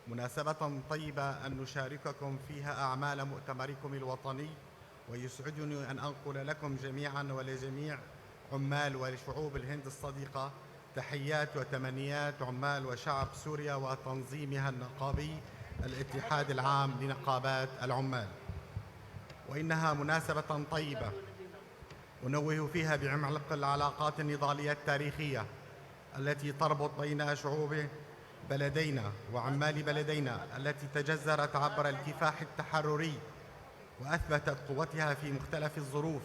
مناسبة طيبة أن نشارككم فيها أعمال مؤتمركم الوطني، ويسعدني أن أنقل لكم جميعا ولجميع عمال وشعوب الهند الصديقة تحيات وتمنيات عمال وشعب سوريا وتنظيمها النقابي الاتحاد العام لنقابات العمال. وإنها مناسبة طيبة أنوه فيها بعمق العلاقات النضالية التاريخية التي تربط بين شعوب بلدينا وعمال بلدينا التي تجذرت عبر الكفاح التحرري وأثبتت قوتها في مختلف الظروف،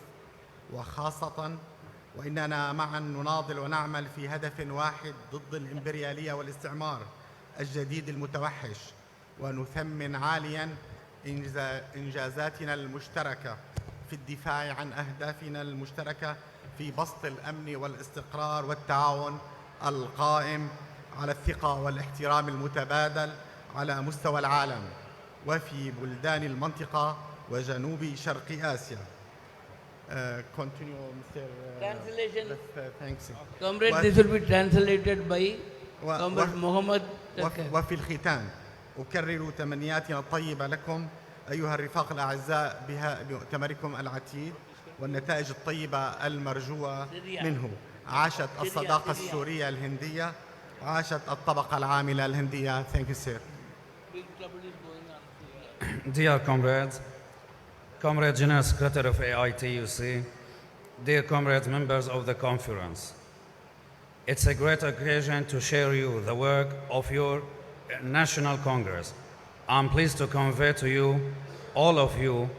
وخاصة وإننا معا نناضل ونعمل في هدف واحد ضد الإمبريالية والاستعمار الجديد المتوحش، ونثمن عاليا إنجازاتنا المشتركة في الدفاع عن أهدافنا المشتركة في بسط الأمن والاستقرار والتعاون القائم على الثقة والاحترام المتبادل على مستوى العالم وفي بلدان المنطقة وجنوب شرق آسيا. Continue, Mr. Translation. Thanks. Comrade, this will be translated by Comrade Muhammad. وفي الختام أكرر تمنياتنا الطيبة لكم أيها الرفاق الأعزاء بمؤتمركم العتيد والنتائج الطيبة المرجوة منه. عاشت الصداقة السورية الهندية، عاشت الطبقة العاملة الهندية. Thank you, sir. Dear comrades, Comrade General Secretary of AITUC, dear comrades, members of the conference, it's a great occasion to share you the work of your National Congress. I'm pleased to convey to you, all of you,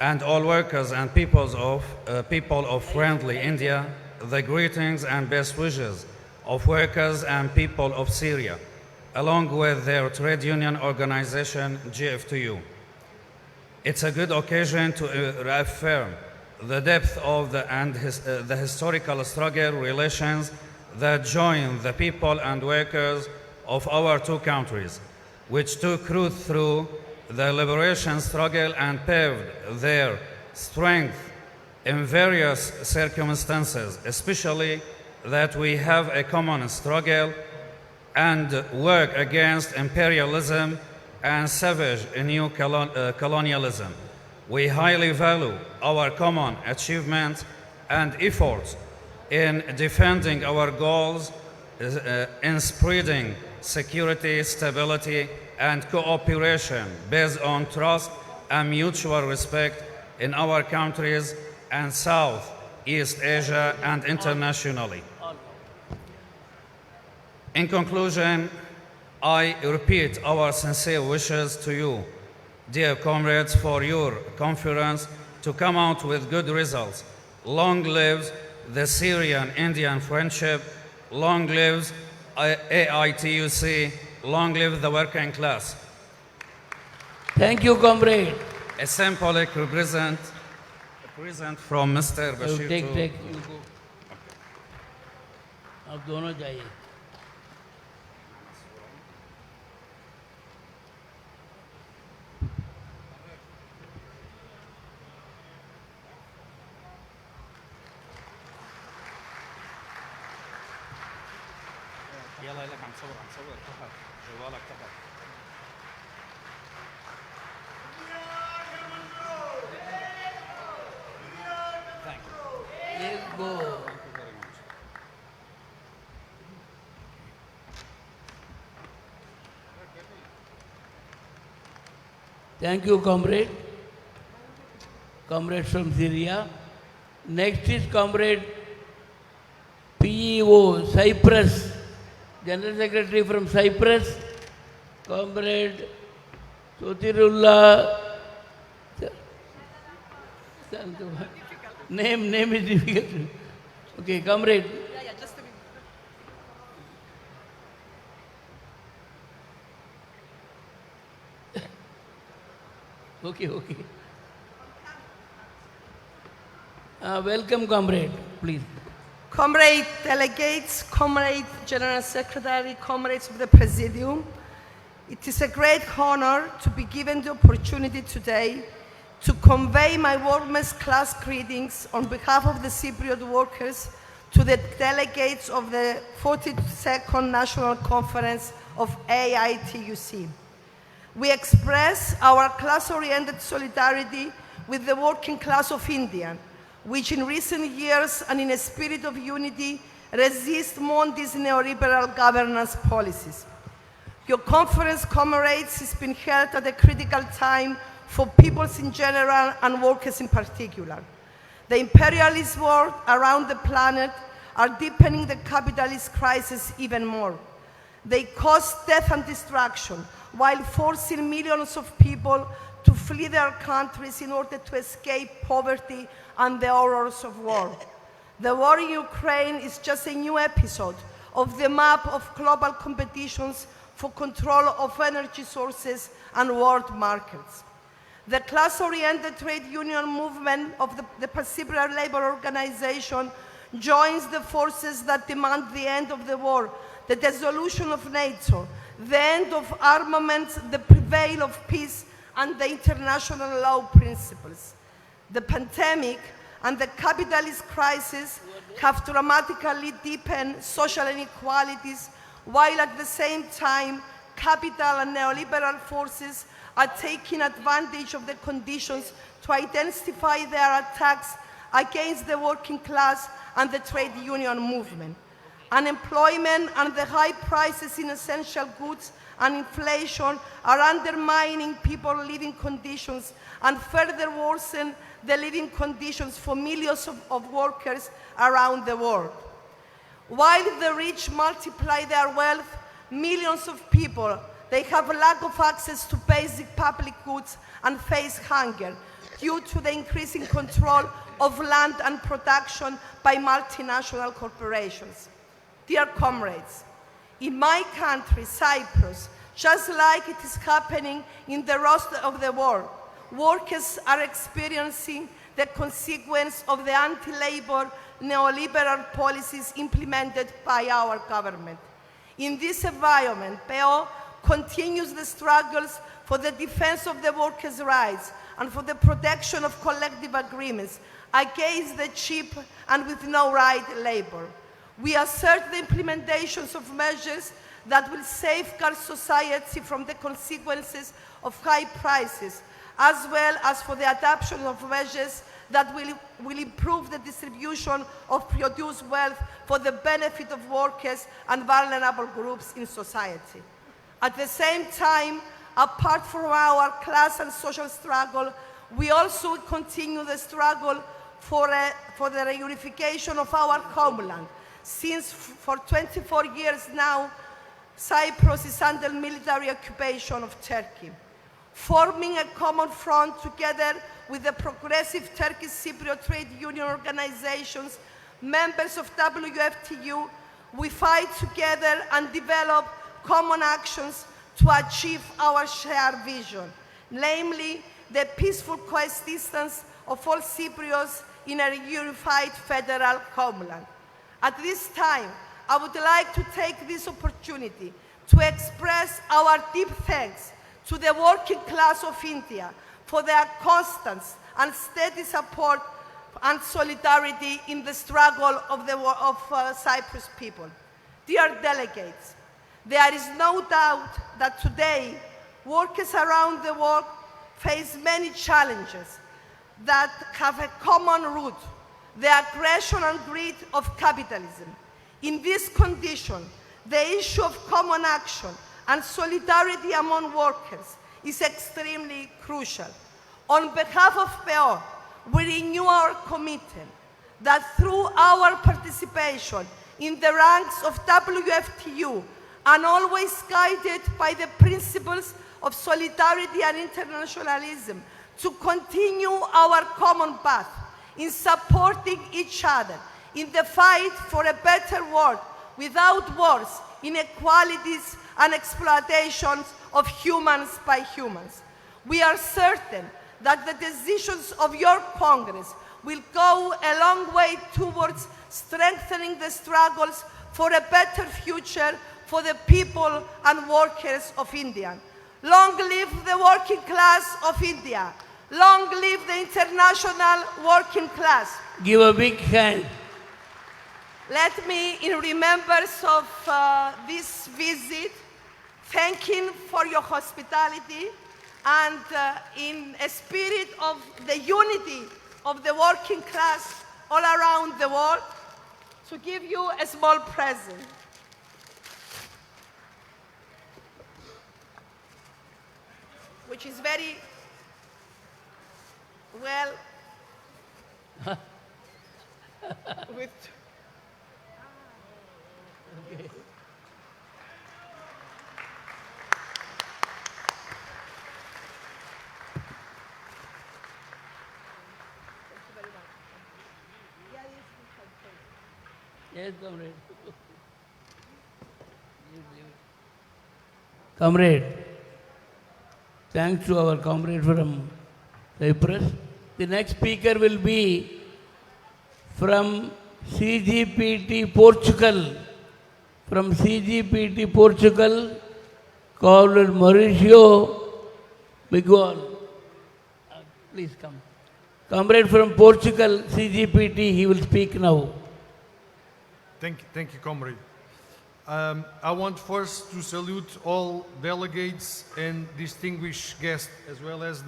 and all workers and people of friendly India, the greetings and best wishes of workers and people of Syria, along with their trade union organization, GFTU. It's a good occasion to reaffirm the depth of the historical struggle relations that join the people and workers of our two countries, which took root through the liberation struggle and paved their strength in various circumstances, especially that we have a common struggle and work against imperialism and savage new colonialism. We highly value our common achievements and efforts in defending our goals, in spreading security, stability, and cooperation based on trust and mutual respect in our countries and South East Asia and internationally. In conclusion, I repeat our sincere wishes to you, dear comrades, for your conference to come out with good results. Long live the Syrian-Indian friendship, long live AITUC, long live the working class. Thank you, comrade. A symbolic present from Mr. Bashir. Take, you go. अब दोनों जाइए. يلا لك عم صور تحت جوالك تحت. Thank you. You go. Thank you very much. Thank you, comrade. Comrade from Syria. Next is comrade PEO, Cyprus. General Secretary from Cyprus, Comrade Sotirullah. Name is difficult. Okay, comrade. Yeah, just a minute. Okay. Welcome, comrade, please. Comrade delegates, comrade General Secretary, comrades of the Presidium, it is a great honor to be given the opportunity today to convey my warmest class greetings on behalf of the Cypriot workers to the delegates of the 42nd National Conference of AITUC. We express our class-oriented solidarity with the working class of India, which in recent years and in a spirit of unity resist Mondi's neoliberal governance policies. Your conference, comrades, has been held at a critical time for peoples in general and workers in particular. The imperialist wars around the planet are deepening the capitalist crisis even more. They cause death and destruction while forcing millions of people to flee their countries in order to escape poverty and the horrors of war. The war in Ukraine is just a new episode of the map of global competitions for control of energy sources and world markets. The class-oriented trade union movement of the Pacific Labor Organization joins the forces that demand the end of the war, the dissolution of NATO, the end of armaments, the prevail of peace, and the international law principles. The pandemic and the capitalist crisis have dramatically deepened social inequalities, while at the same time, capital and neoliberal forces are taking advantage of the conditions to intensify their attacks against the working class and the trade union movement. Unemployment and the high prices in essential goods and inflation are undermining people's living conditions and further worsen the living conditions for millions of workers around the world. While the rich multiply their wealth, millions of people, they have a lack of access to basic public goods and face hunger due to the increasing control of land and production by multinational corporations. Dear comrades, in my country, Cyprus, just like it is happening in the rest of the world, workers are experiencing the consequence of the anti-labor neoliberal policies implemented by our government. In this environment, PO continues the struggles for the defense of the workers' rights and for the protection of collective agreements against the cheap and with no right labor. We assert the implementations of measures that will safeguard society from the consequences of high prices, as well as for the adoption of measures that will improve the distribution of produced wealth for the benefit of workers and vulnerable groups in society. At the same time, apart from our class and social struggle, we also continue the struggle for the reunification of our homeland, since for 24 years now, Cyprus is under military occupation of Turkey. Forming a common front together with the progressive Turkish Cypriot trade union organizations, members of WFTU, we fight together and develop common actions to achieve our shared vision, namely the peaceful coexistence of all Cypriots in a unified federal homeland. At this time, I would like to take this opportunity to express our deep thanks to the working class of India for their constant and steady support and solidarity in the struggle of Cyprus people. Dear delegates, there is no doubt that today workers around the world face many challenges that have a common root: the aggression and greed of capitalism. In this condition, the issue of common action and solidarity among workers is extremely crucial. On behalf of PO, we renew our commitment that through our participation in the ranks of WFTU and always guided by the principles of solidarity and internationalism, to continue our common path in supporting each other in the fight for a better world without wars, inequalities, and exploitations of humans by humans. We are certain that the decisions of your Congress will go a long way towards strengthening the struggles for a better future for the people and workers of India. Long live the working class of India. Long live the international working class. Give a big hand. Let me, in remembrance of this visit, thanking for your hospitality and in a spirit of the unity of the working class all around the world, to give you a small present. Which is very well with Yes, comrade. Comrade, thanks to our comrade from Cyprus. The next speaker will be from CGPT Portugal. From CGPT Portugal, called Mauricio Miguel. Please come. Comrade from Portugal, CGPT, he will speak now. Thank you, comrade. I want first to salute all delegates and distinguished guests, as well as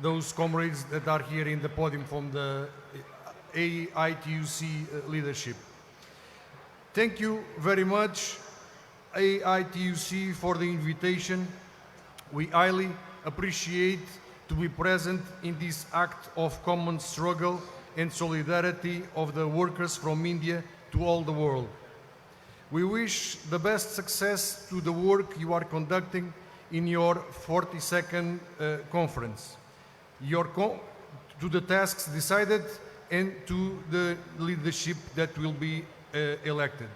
those comrades that are here in the podium from the AITUC leadership. Thank you very much, AITUC, for the invitation. We highly appreciate to be present in this act of common struggle and solidarity of the workers from India to all the world. We wish the best success to the work you are conducting in your 42nd conference, to the tasks decided and to the leadership that will be elected.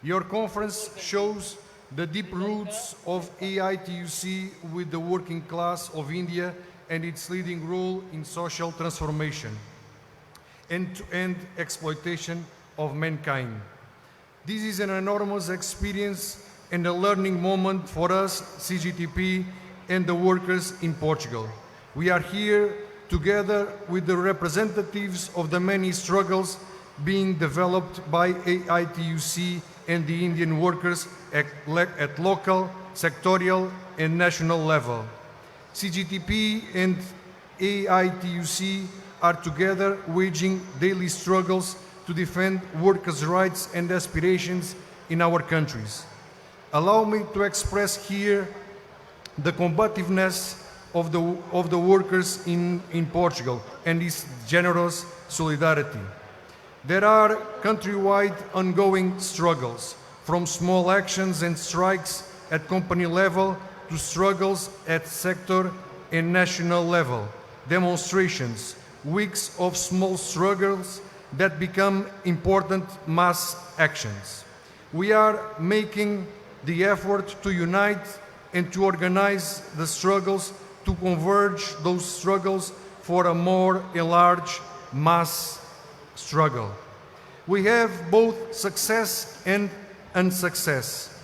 Your conference shows the deep roots of AITUC with the working class of India and its leading role in social transformation and to end exploitation of mankind. This is an enormous experience and a learning moment for us, CGTP, and the workers in Portugal. We are here together with the representatives of the many struggles being developed by AITUC and the Indian workers at local, sectorial, and national level. CGTP and AITUC are together waging daily struggles to defend workers' rights and aspirations in our countries. Allow me to express here the combativeness of the workers in Portugal and its generous solidarity. There are countrywide ongoing struggles, from small actions and strikes at company level to struggles at sector and national level, demonstrations, weeks of small struggles that become important mass actions. We are making the effort to unite and to organize the struggles to converge those struggles for a more enlarged mass struggle. We have both success and unsuccess.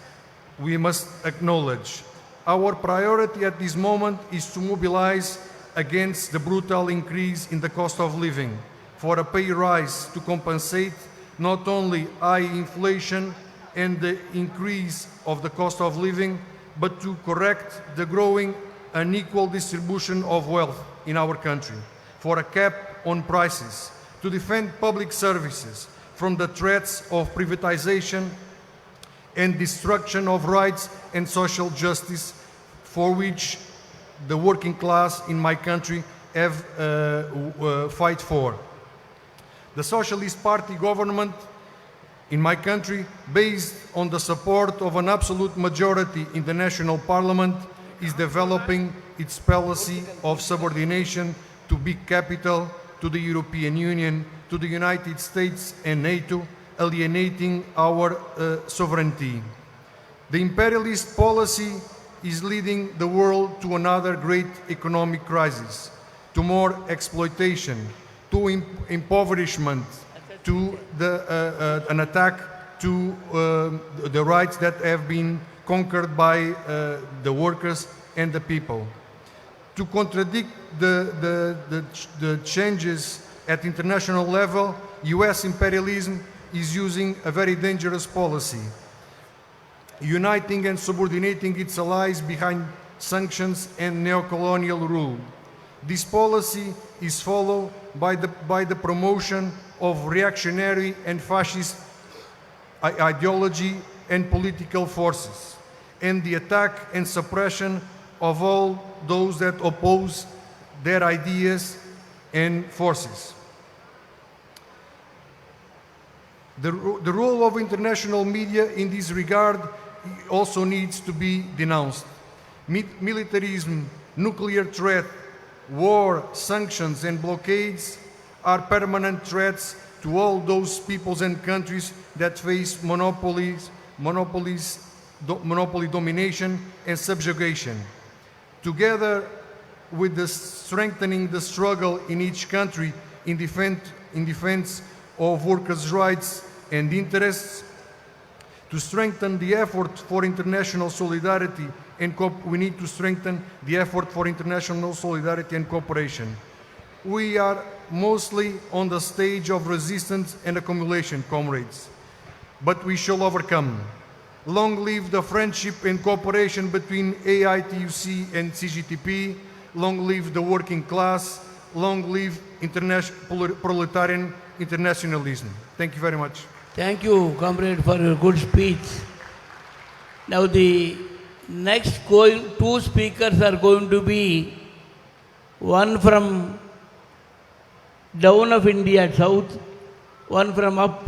We must acknowledge. Our priority at this moment is to mobilize against the brutal increase in the cost of living, for a pay rise to compensate not only high inflation and the increase of the cost of living, but to correct the growing unequal distribution of wealth in our country, for a cap on prices, to defend public services from the threats of privatization and destruction of rights and social justice, for which the working class in my country have fight for. The Socialist Party government in my country, based on the support of an absolute majority in the national parliament, is developing its policy of subordination to big capital, to the European Union, to the United States and NATO, alienating our sovereignty. The imperialist policy is leading the world to another great economic crisis, to more exploitation, to impoverishment, to an attack to the rights that have been conquered by the workers and the people. To contradict the changes at international level, US imperialism is using a very dangerous policy. uniting and subordinating its allies behind sanctions and neocolonial rule. This policy is followed by the promotion of reactionary and fascist ideology and political forces, and the attack and suppression of all those that oppose their ideas and forces. The role of international media in this regard also needs to be denounced. Militarism, nuclear threat, war, sanctions, and blockades are permanent threats to all those peoples and countries that face monopoly domination and subjugation. Together with the strengthening the struggle in each country in defense of workers' rights and interests, to strengthen the effort for international solidarity and we need to strengthen the effort for international solidarity and cooperation. We are mostly on the stage of resistance and accumulation, comrades, but we shall overcome. Long live the friendship and cooperation between AITUC and CGTP. Long live the working class. Long live proletarian internationalism. Thank you very much. Thank you, comrade, for your good speech. Now the next two speakers are going to be one from down of India, south, one from up.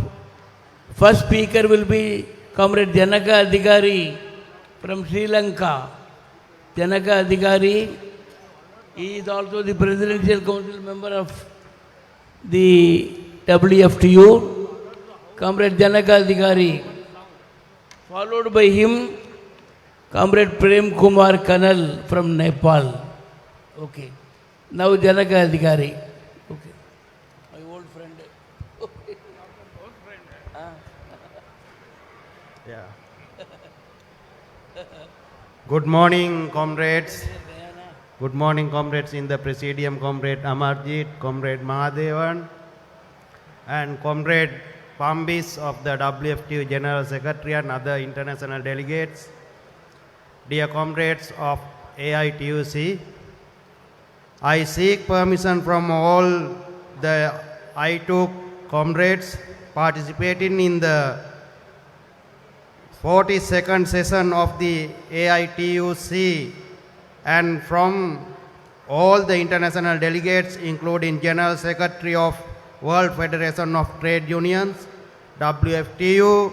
First speaker will be Comrade Janaka Adhikari from Sri Lanka. Janaka Adhikari, he is also the Presidential Council member of the WFTU. Comrade Janaka Adhikari. Followed by him, Comrade Prem Kumar Kanal from Nepal. Okay. Now Janaka Adhikari. Okay. My old friend. Okay. Old friend. Yeah. Good morning, comrades. Good morning, comrades in the Presidium, Comrade Amarjit, Comrade Mahadevan, and Comrade Pambis of the WFTU General Secretary and other international delegates. Dear comrades of AITUC, I seek permission from all the AITUC comrades participating in the 42nd session of the AITUC and from all the international delegates, including General Secretary of World Federation of Trade Unions, WFTU,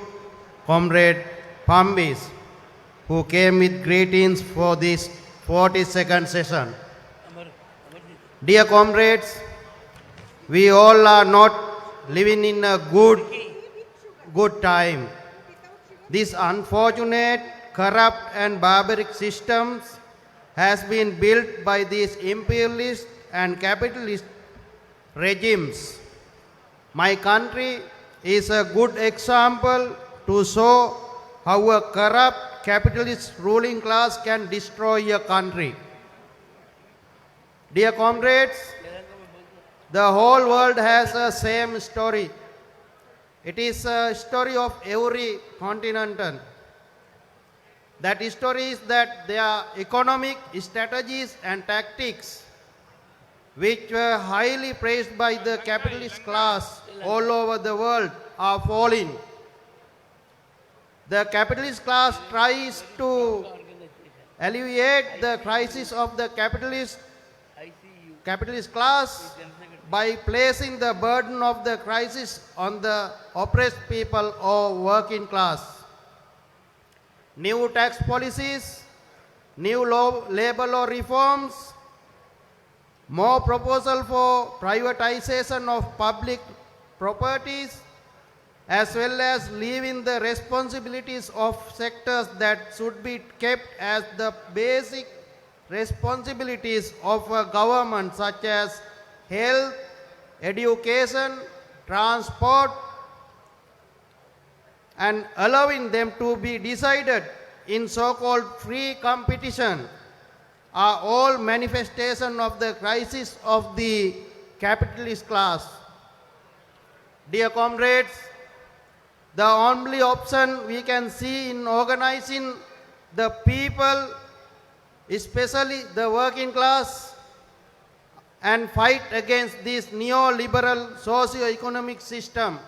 Comrade Pambis, who came with greetings for this 42nd session. Dear comrades, we all are not living in a good time. This unfortunate, corrupt and barbaric systems has been built by these imperialist and capitalist regimes. My country is a good example to show how a corrupt capitalist ruling class can destroy a country. Dear comrades, the whole world has the same story. It is a story of every continent. That story is that their economic strategies and tactics, which were highly praised by the capitalist class all over the world, are falling. The capitalist class tries to alleviate the crisis of the capitalist class by placing the burden of the crisis on the oppressed people or working class. New tax policies, new labor law reforms, more proposal for privatization of public properties, as well as leaving the responsibilities of sectors that should be kept as the basic responsibilities of a government, such as health, education, transport, and allowing them to be decided in so-called free competition, are all manifestation of the crisis of the capitalist class. Dear comrades, the only option we can see in organizing the people, especially the working class, and fight against this neoliberal socio-economic system,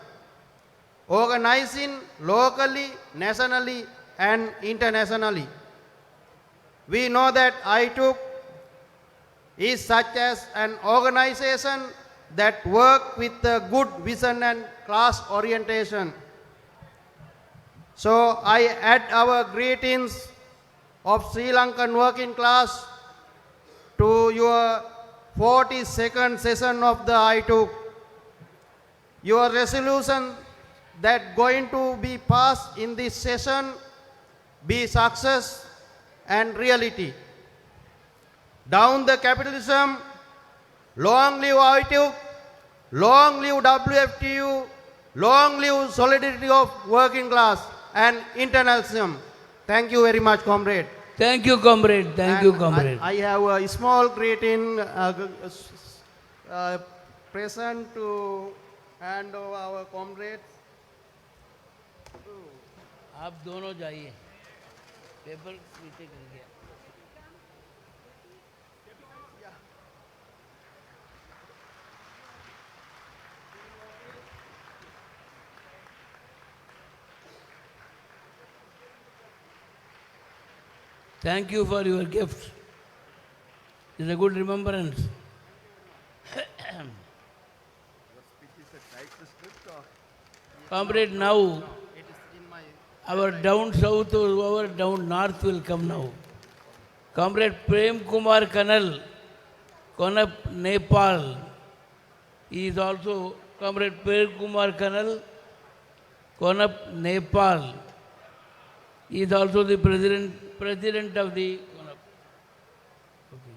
organizing locally, nationally, and internationally. We know that AITUC is such as an organization that work with a good vision and class orientation. So I add our greetings of Sri Lankan working class to your 42nd session of the AITUC. Your resolution that going to be passed in this session be success and reality. Down the capitalism, long live AITUC, long live WFTU, long live solidarity of working class and internationalism. Thank you very much, comrade. Thank you, comrade. Thank you, comrade. I have a small greeting present to hand over our comrades. आप दोनों जाइए paper नीचे कर गया Thank you for your gift. It's a good remembrance. Comrade, now our down south or our down north will come now. Comrade Prem Kumar Kanal, Konap, Nepal. He is also Comrade Prem Kumar Kanal, Konap, Nepal. He is also the president of the Konap. Okay.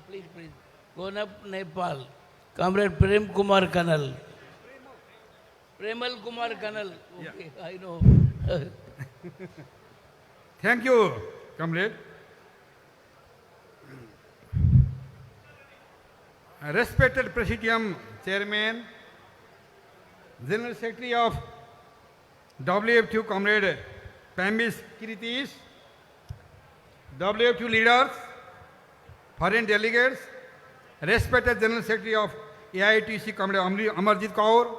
Please. Konap, Nepal. Comrade Prem Kumar Kanal. Premal Kumar Kanal. Okay, yeah. I know. Thank you, comrade. Respected Presidium Chairman, General Secretary of WFTU, Comrade Pambis Kiritis, WFTU leaders, foreign delegates, respected General Secretary of AITUC, Comrade Amarjit Kaur,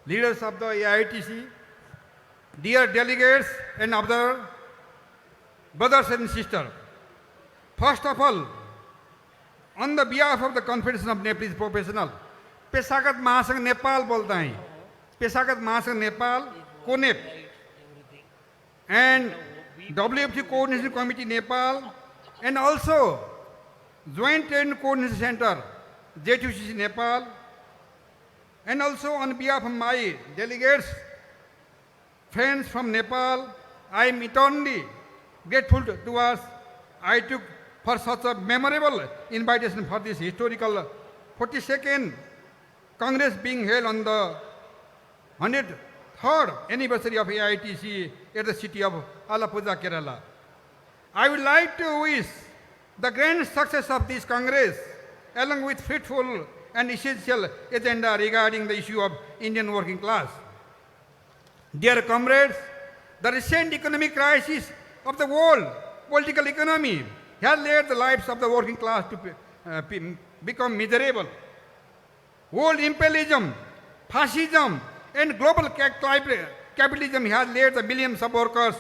leaders of the AITUC, dear delegates and other brothers and sisters. First of all, on the behalf of the Confederation of Nepalese Professionals, पेशागत महासंघ नेपाल बोलता है पेशागत महासंघ Nepal कोनेप and WFT Coordination Committee Nepal and also Joint Training Coordination Center JTUCC Nepal and also on behalf of my delegates, friends from Nepal, I am eternally grateful towards AITUC for such a memorable invitation for this historical 42nd Congress being held on the 103rd anniversary of AITC at the city of Alappuzha Kerala. I would like to wish the grand success of this Congress along with fruitful and essential agenda regarding the issue of Indian working class. Dear comrades, the recent economic crisis of the world political economy has led the lives of the working class to become miserable. World imperialism, fascism, and global capitalism has led the millions of workers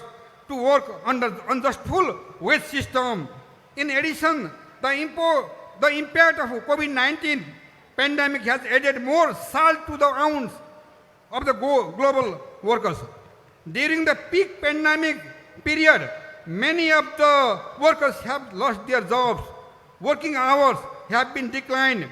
to work under unjustful wage system. In addition, the impact of COVID-19 pandemic has added more salt to the wounds of the global workers. During the peak pandemic period, many of the workers have lost their jobs. Working hours have been declined,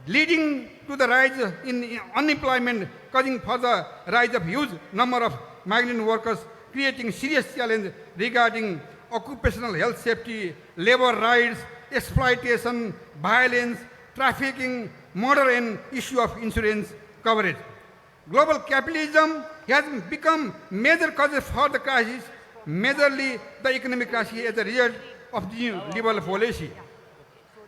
leading to the rise in unemployment, causing further rise of huge number of migrant workers, creating serious challenge regarding occupational health safety, labor rights, exploitation, violence, trafficking, murder, and issue of insurance coverage. Global capitalism has become major causes for the crisis, majorly the economic crisis as a result of the liberal policy.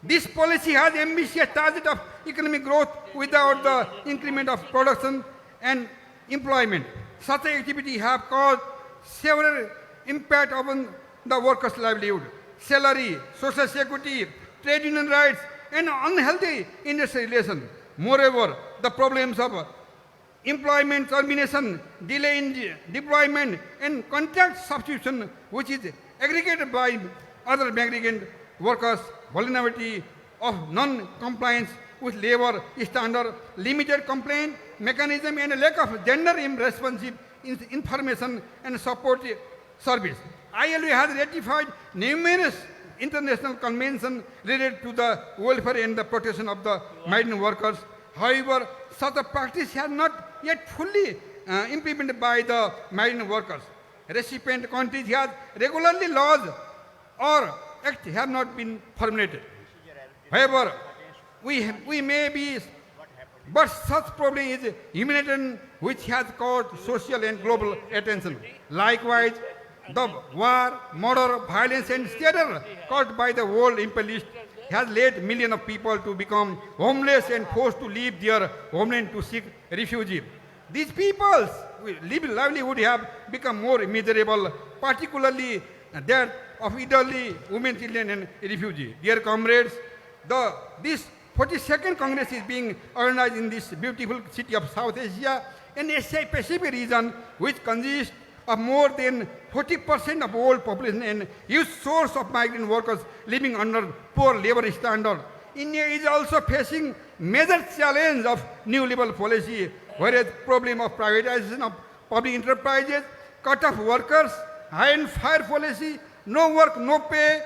This policy has ambitious target of economic growth without the increment of production and employment. Such activity have caused several impact upon the workers' livelihood, salary, social security, trade union rights, and unhealthy industry relations. Moreover, the problems of employment termination, delay in deployment, and contract substitution, which is aggregated by other migrant workers, vulnerability of non-compliance with labor standard, limited complaint mechanism, and a lack of gender-responsive information and support service. ILO has ratified numerous international conventions related to the welfare and the protection of the migrant workers. However, such a practice has not yet fully implemented by the migrant workers. Recipient countries have regularly laws or acts have not been formulated. However, we may be, but such problem is humanitarian, which has caused social and global attention. Likewise, the war, murder, violence, and terror caused by the world imperialist has led millions of people to become homeless and forced to leave their homeland to seek refuge. These people's livelihood have become more miserable, particularly that of elderly women, children, and refugees. Dear comrades, this 42nd Congress is being organized in this beautiful city of South Asia, an Asia Pacific region which consists of more than 40% of world population and huge source of migrant workers living under poor labor standards. India is also facing major challenge of new liberal policy, whereas problem of privatization of public enterprises, cut off workers, hire and fire policy, no work, no pay,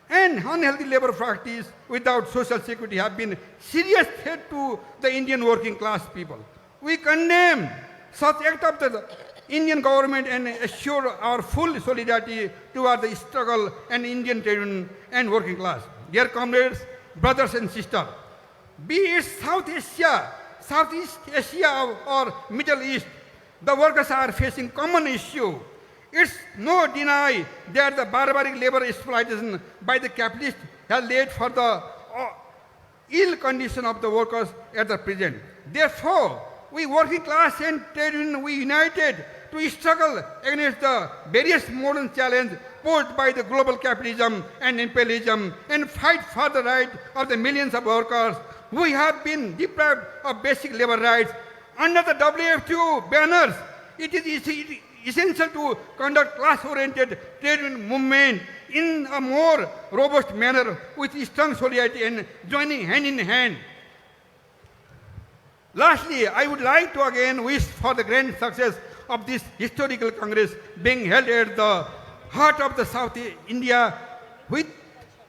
and unhealthy labor practice without social security have been serious threat to the Indian working class people. We condemn such act of the Indian government and assure our full solidarity toward the struggle and Indian trade union and working class. Dear comrades, brothers and sisters, be it South Asia, Southeast Asia or Middle East, the workers are facing common issue. It's no deny that the barbaric labor exploitation by the capitalists has led for the ill condition of the workers at the present. Therefore, we working class and trade union, we united to struggle against the various modern challenges posed by the global capitalism and imperialism and fight for the right of the millions of workers who have been deprived of basic labor rights. Under the WTO banners, it is essential to conduct class-oriented trade union movement in a more robust manner with strong solidarity and joining hand in hand. Lastly, I would like to again wish for the grand success of this historical Congress being held at the heart of the South India with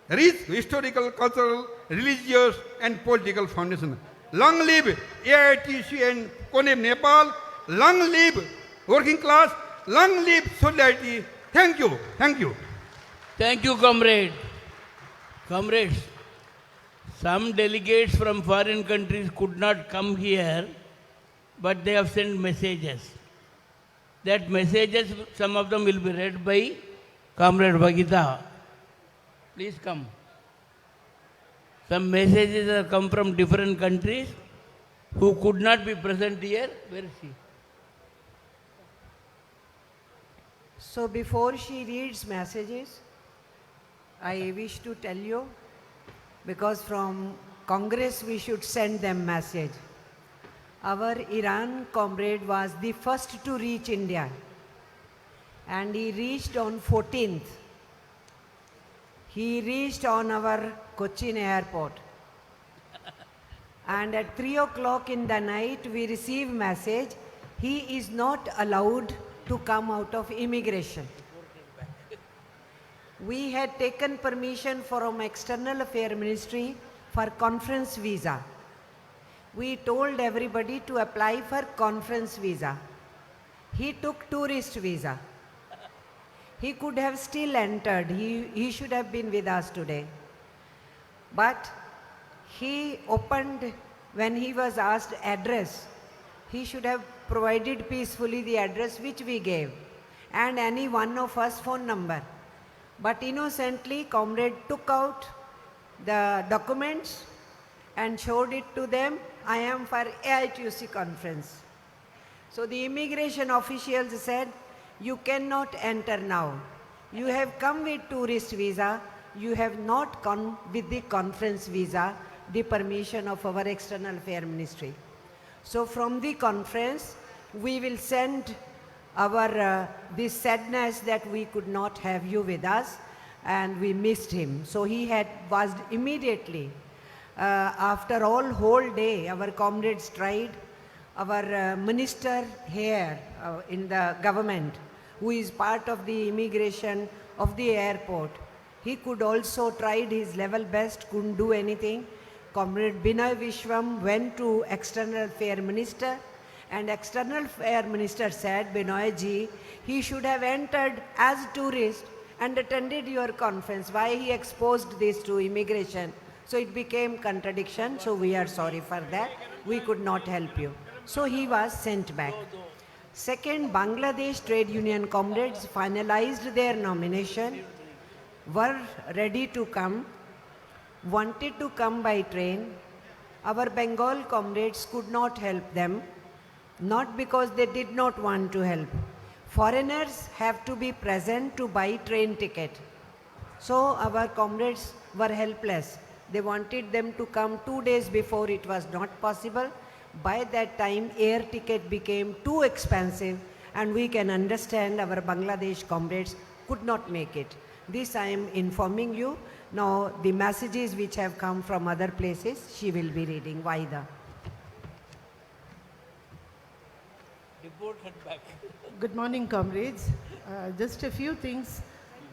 rich historical, cultural, religious and political foundation. Long live AITUC and CONEB Nepal. Long live working class. Long live solidarity. Thank you. Thank you. Thank you, comrade. Comrades, some delegates from foreign countries could not come here, but they have sent messages. That messages, some of them will be read by Comrade Bhagita. Please come. Some messages have come from different countries who could not be present here. Where is she? So before she reads messages, I wish to tell you, because from Congress we should send them message. Our Iran comrade was the first to reach India, and he reached on 14th. He reached on our Cochin airport. And at 3 o'clock in the night we received message, he is not allowed to come out of immigration. We had taken permission from External Affairs Ministry for conference visa. We told everybody to apply for conference visa. He took tourist visa. He could have still entered. He should have been with us today. But he opened, when he was asked address, he should have provided peacefully the address which we gave and any one of us phone number. But innocently, comrade took out the documents and showed it to them. I am for AITUC conference. So the immigration officials said, you cannot enter now. You have come with tourist visa. You have not come with the conference visa, the permission of our External Affairs Ministry. So from the conference, we will send our this sadness that we could not have you with us, and we missed him. So he was immediately, after all whole day, our comrades tried, our minister here in the government, who is part of the immigration of the airport, he could also tried his level best, couldn't do anything. Comrade Binay Vishwam went to External Affairs Minister, and External Affairs Minister said, Binay ji, he should have entered as tourist and attended your conference. Why he exposed this to immigration? So it became contradiction, so we are sorry for that. We could not help you. So he was sent back. Second, Bangladesh trade union comrades finalized their nomination, were ready to come, wanted to come by train. Our Bengal comrades could not help them, not because they did not want to help. Foreigners have to be present to buy train ticket. So our comrades were helpless. They wanted them to come 2 days before, it was not possible. By that time, air ticket became too expensive, and we can understand our Bangladesh comrades could not make it. This I am informing you. Now the messages which have come from other places, she will be reading. Vaida. Good morning, comrades. Just a few things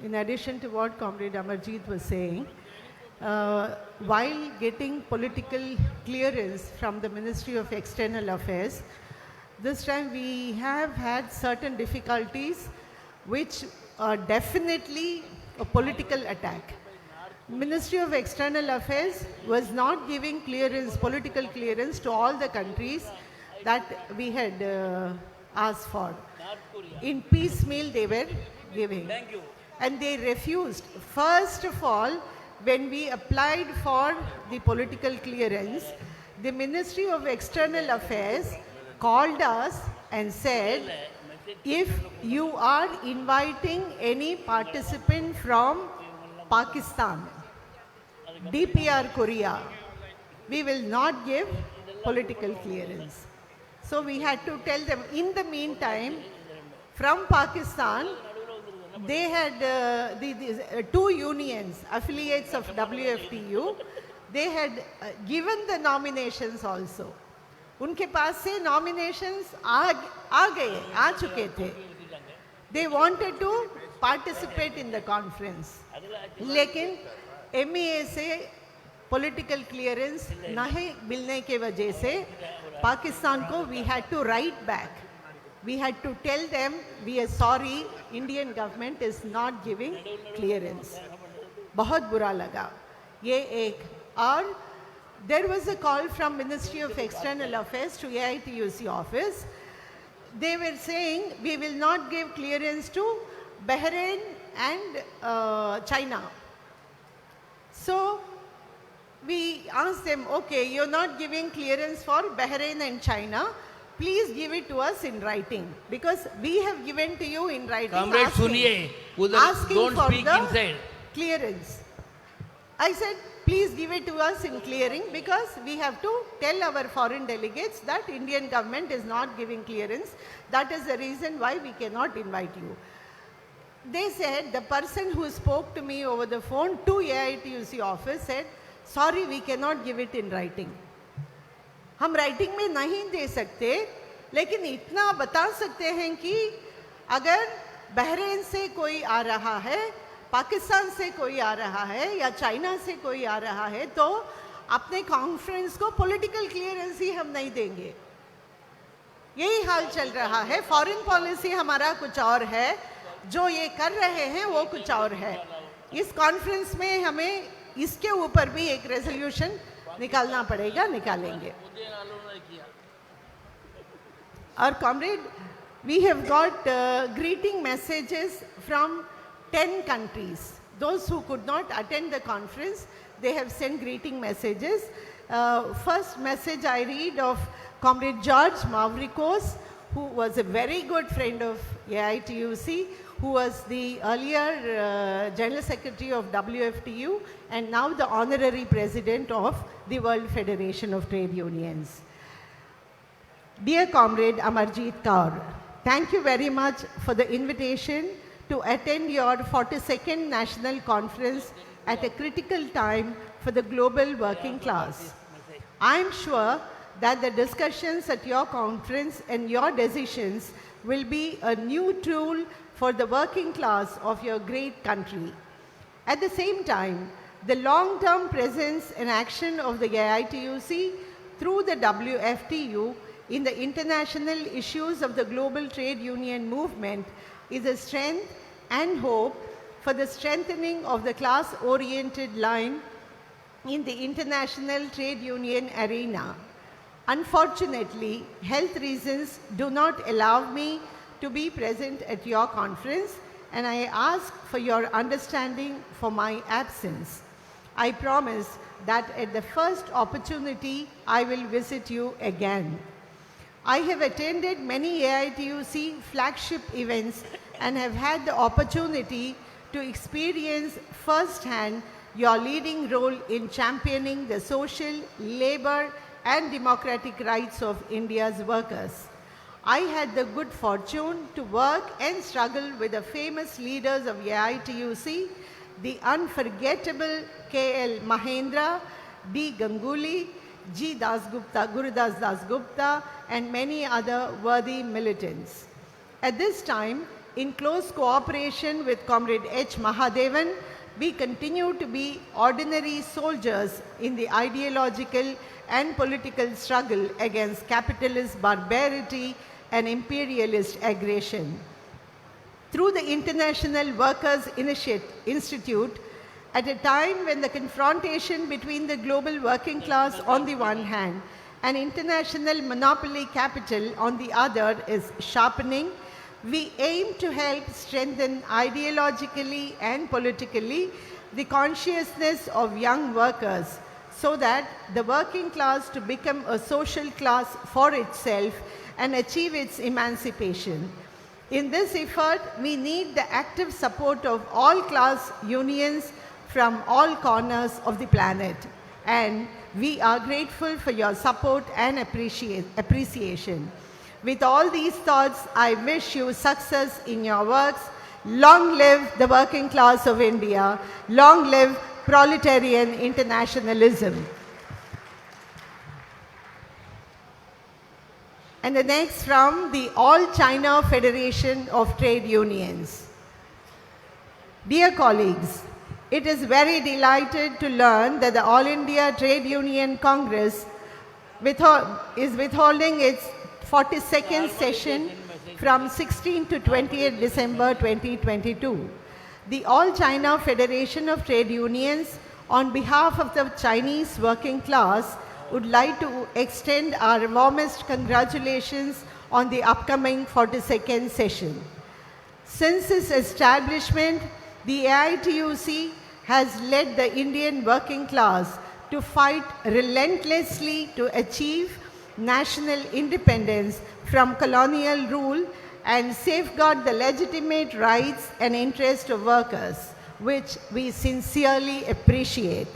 in addition to what Comrade Amarjeet was saying. While getting political clearance from the Ministry of External Affairs, this time we have had certain difficulties which are definitely a political attack. Ministry of External Affairs was not giving clearance, political clearance to all the countries that we had asked for. In piecemeal they were giving. And they refused. First of all, when we applied for the political clearance, the Ministry of External Affairs called us and said, if you are inviting any participant from Pakistan, DPR Korea, we will not give political clearance. So we had to tell them. In the meantime, from Pakistan, they had these two unions, affiliates of WFTU, they had given the nominations also. उनके पास से nominations आ चुके थे. They wanted to participate in the conference. लेकिन MEA से political clearance नहीं मिलने के वजह से पाकिस्तान को we had to write back. We had to tell them, we are sorry, Indian government is not giving clearance. बहुत बुरा लगा. ये एक. और there was a call from Ministry of External Affairs to AITUC office. They were saying, we will not give clearance to Bahrain and China. So we asked them, okay, you're not giving clearance for Bahrain and China. Please give it to us in writing, because we have given to you in writing. Comrade, asking don't for speak the inside. Clearance. I said, please give it to us in clearing, because we have to tell our foreign delegates that Indian government is not giving clearance. That is the reason why we cannot invite you. They said, the person who spoke to me over the phone to AITUC office said, sorry, we cannot give it in writing. हम writing में नहीं दे सकते, लेकिन इतना बता सकते हैं कि अगर बहरीन से कोई आ रहा है, पाकिस्तान से कोई आ रहा है या चाइना से कोई आ रहा है, तो अपने कॉन्फ्रेंस को पॉलिटिकल क्लियरेंस ही हम नहीं देंगे. यही हाल चल रहा है. फॉरेन पॉलिसी हमारा कुछ और है, जो ये कर रहे हैं वो कुछ और है. इस कॉन्फ्रेंस में हमें इसके ऊपर भी एक रेजोल्यूशन निकालना पड़ेगा, निकालेंगे. Our comrade, we have got greeting messages from 10 countries. Those who could not attend the conference, they have sent greeting messages. First message I read of Comrade George Mavrikos, who was a very good friend of AITUC, who was the earlier General Secretary of WFTU and now the Honorary President of the World Federation of Trade Unions. Dear Comrade Amarjit Kaur, thank you very much for the invitation to attend your 42nd National Conference at a critical time for the global working class. I am sure that the discussions at your conference and your decisions will be a new tool for the working class of your great country. At the same time, the long-term presence and action of the AITUC through the WFTU in the international issues of the global trade union movement is a strength and hope for the strengthening of the class-oriented line in the international trade union arena. Unfortunately, health reasons do not allow me to be present at your conference, and I ask for your understanding for my absence. I promise that at the first opportunity, I will visit you again. I have attended many AITUC flagship events and have had the opportunity to experience firsthand your leading role in championing the social, labor, and democratic rights of India's workers. I had the good fortune to work and struggle with the famous leaders of AITUC, the unforgettable K.L. Mahendra, D. Ganguly, G. Dasgupta, Gurudas Dasgupta, and many other worthy militants. At this time, in close cooperation with Comrade H. Mahadevan, we continue to be ordinary soldiers in the ideological and political struggle against capitalist barbarity and imperialist aggression. Through the International Workers Institute, at a time when the confrontation between the global working class on the one hand and international monopoly capital on the other is sharpening, we aim to help strengthen ideologically and politically the consciousness of young workers so that the working class to become a social class for itself and achieve its emancipation. In this effort, we need the active support of all class unions from all corners of the planet, and we are grateful for your support and appreciation. With all these thoughts, I wish you success in your works. Long live the working class of India. Long live proletarian internationalism. And the next from the All China Federation of Trade Unions. Dear colleagues, it is very delighted to learn that the All India Trade Union Congress is withholding its 42nd session from 16 to 28 December 2022. The All China Federation of Trade Unions, on behalf of the Chinese working class, would like to extend our warmest congratulations on the upcoming 42nd session. Since its establishment, the AITUC has led the Indian working class to fight relentlessly to achieve national independence from colonial rule and safeguard the legitimate rights and interests of workers, which we sincerely appreciate.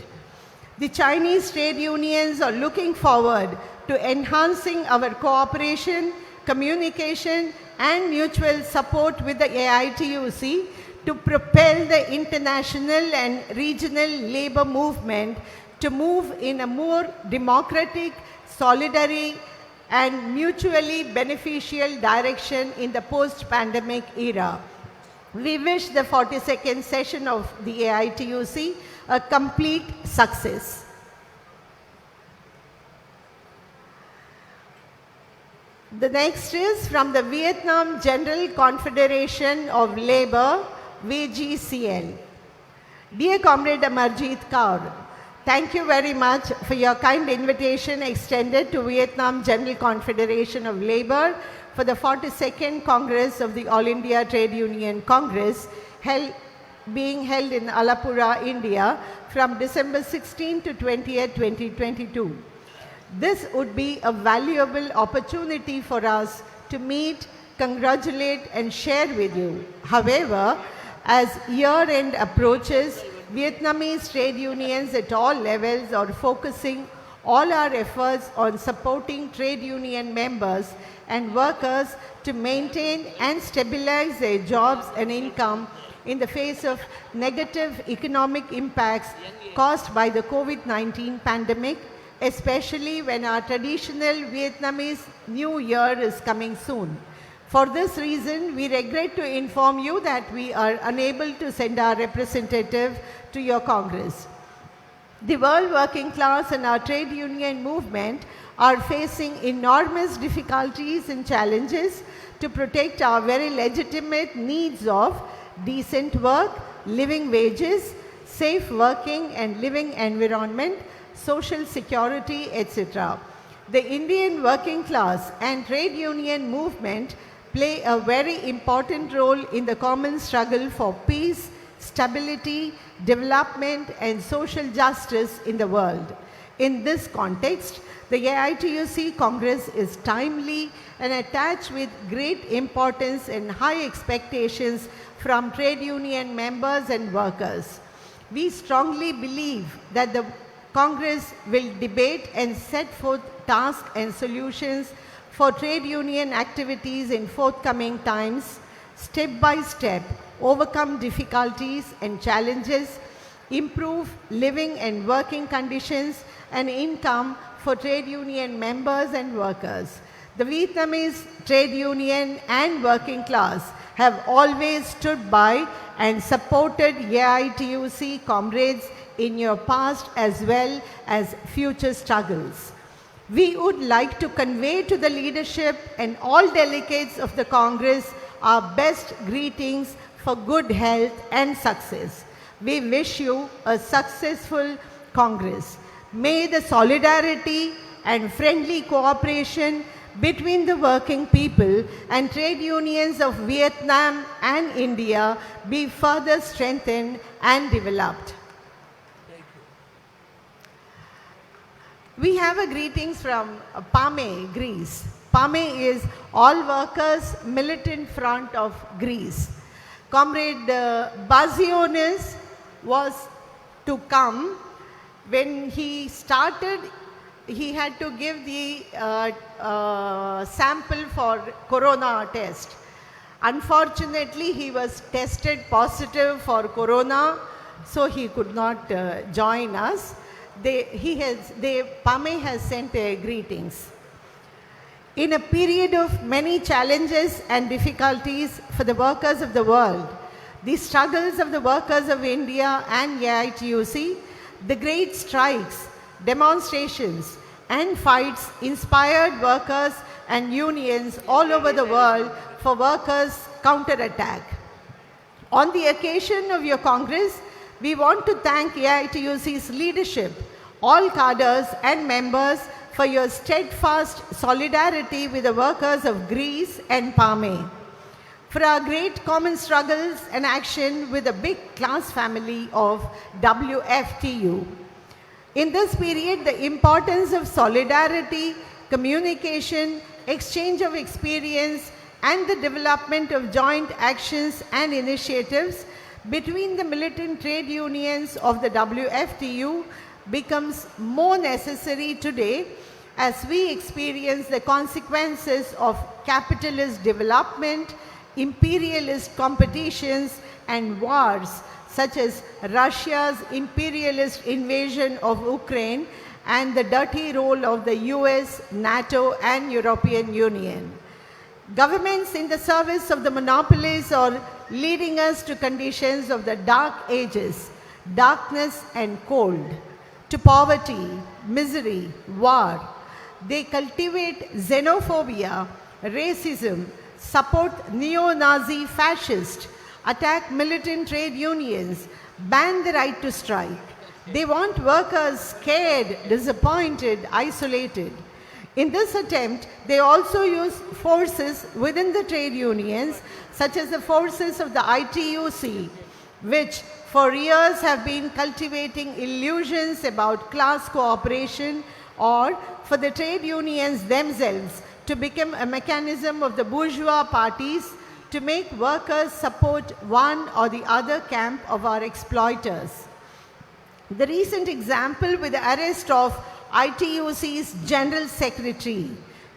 The Chinese trade unions are looking forward to enhancing our cooperation, communication, and mutual support with the AITUC to propel the international and regional labor movement to move in a more democratic, solidary, and mutually beneficial direction in the post-pandemic era. We wish the 42nd session of the AITUC a complete success. The next is from the Vietnam General Confederation of Labour, VGCL. Dear Comrade Amarjit Kaur, thank you very much for your kind invitation extended to Vietnam General Confederation of Labour for the 42nd Congress of the All India Trade Union Congress held being held in Alappuzha, India from December 16 to 20th, 2022. This would be a valuable opportunity for us to meet, congratulate and share with you. However, as year-end approaches, Vietnamese trade unions at all levels are focusing all our efforts on supporting trade union members and workers to maintain and stabilize their jobs and income in the face of negative economic impacts caused by the COVID-19 pandemic, especially when our traditional Vietnamese New Year is coming soon. For this reason, we regret to inform you that we are unable to send our representative to your Congress. The world working class and our trade union movement are facing enormous difficulties and challenges to protect our very legitimate needs of decent work, living wages, safe working and living environment, social security, etc. The Indian working class and trade union movement play a very important role in the common struggle for peace, stability, development and social justice in the world. In this context, the AITUC Congress is timely and attached with great importance and high expectations from trade union members and workers. We strongly believe that the Congress will debate and set forth tasks and solutions for trade union activities in forthcoming times, step by step, overcome difficulties and challenges, improve living and working conditions and income for trade union members and workers. The Vietnamese trade union and working class have always stood by and supported AITUC comrades in your past as well as future struggles. We would like to convey to the leadership and all delegates of the Congress our best greetings for good health and success. We wish you a successful Congress. May the solidarity and friendly cooperation between the working people and trade unions of Vietnam and India be further strengthened and developed. We have a greetings from PAME, Greece. PAME is All Workers Militant Front of Greece. Comrade Bazionis was to come. When he started, he had to give the sample for corona test. Unfortunately, he was tested positive for corona, so he could not join us. PAME has sent their greetings. In a period of many challenges and difficulties for the workers of the world, the struggles of the workers of India and AITUC, the great strikes, demonstrations, and fights inspired workers and unions all over the world for workers' counterattack. On the occasion of your Congress, we want to thank AITUC's leadership, all cadres and members for your steadfast solidarity with the workers of Greece and PAME, for our great common struggles and action with the big class family of WFTU. In this period, the importance of solidarity, communication, exchange of experience, and the development of joint actions and initiatives between the militant trade unions of the WFTU becomes more necessary today as we experience the consequences of capitalist development, imperialist competitions, and wars such as Russia's imperialist invasion of Ukraine and the dirty role of the US, NATO, and European Union. Governments in the service of the monopolies are leading us to conditions of the dark ages, darkness and cold, to poverty, misery, war. They cultivate xenophobia, racism, support neo-Nazi fascists, attack militant trade unions, ban the right to strike. They want workers scared, disappointed, isolated. In this attempt, they also use forces within the trade unions, such as the forces of the AITUC, which for years have been cultivating illusions about class cooperation, or for the trade unions themselves to become a mechanism of the bourgeois parties to make workers support one or the other camp of our exploiters. The recent example with the arrest of ITUC's General Secretary